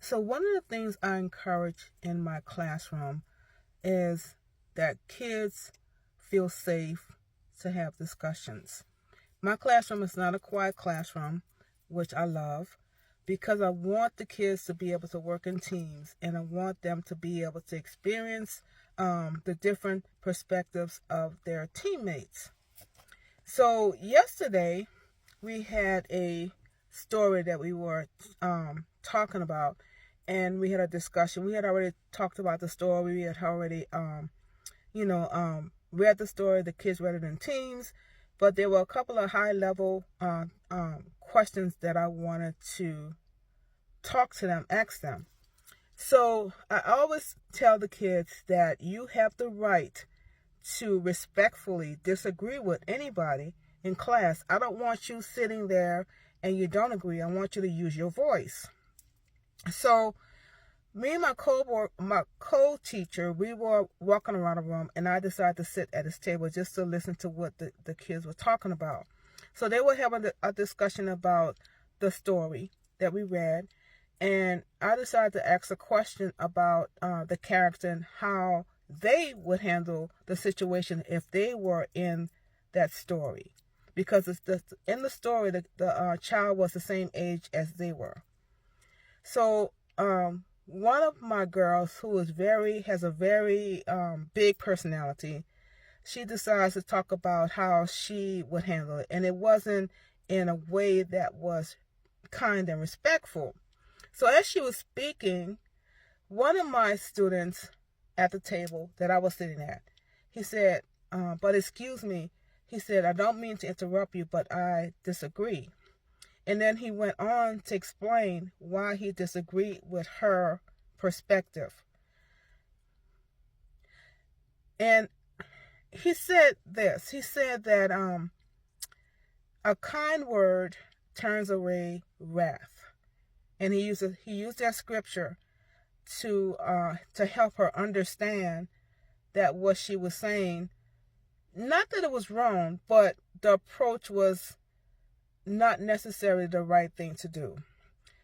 So one of the things I encourage in my classroom is that kids feel safe to have discussions. My classroom is not a quiet classroom, which I love, because I want the kids to be able to work in teams, and I want them to be able to experience the different perspectives of their teammates. So yesterday we had a story that we were talking about, and we had a discussion. We had already talked about the story. We had already read the story. The kids read it in teams, but there were a couple of high level questions that I wanted to talk to them, ask them. So I always tell the kids that you have the right to respectfully disagree with anybody in class. I don't want you sitting there and you don't agree. I want you to use your voice. So me and my co-teacher, we were walking around the room, and I decided to sit at his table just to listen to what the kids were talking about. So they were having a discussion about the story that we read, and I decided to ask a question about the character and how they would handle the situation if they were in that story. Because in the story, the child was the same age as they were. So one of my girls, who has a very big personality, she decides to talk about how she would handle it, and it wasn't in a way that was kind and respectful. So as she was speaking, one of my students at the table that I was sitting at, he said, but excuse me, he said, I don't mean to interrupt you, but I disagree. And then he went on to explain why he disagreed with her perspective. And he said this. He said that a kind word turns away wrath. And he used that scripture to help her understand that what she was saying, not that it was wrong, but the approach was not necessarily the right thing to do.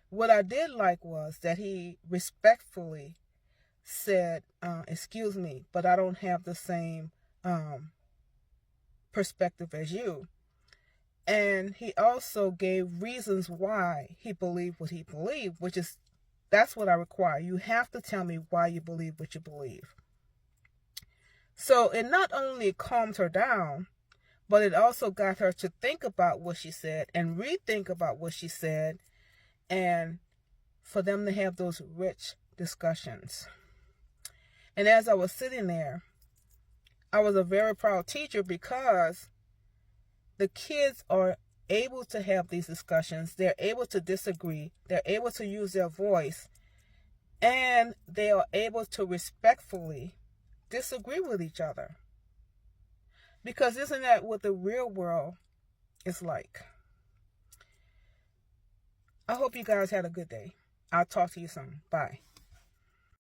What I did like was that he respectfully said, excuse me, but I don't have the same perspective as you. And he also gave reasons why he believed what he believed, that's what I require. You have to tell me why you believe what you believe. So it not only calmed her down, but it also got her to think about what she said and rethink about what she said, and for them to have those rich discussions. And as I was sitting there, I was a very proud teacher because the kids are able to have these discussions. They're able to disagree. They're able to use their voice. And they are able to respectfully disagree with each other. Because isn't that what the real world is like? I hope you guys had a good day. I'll talk to you soon. Bye.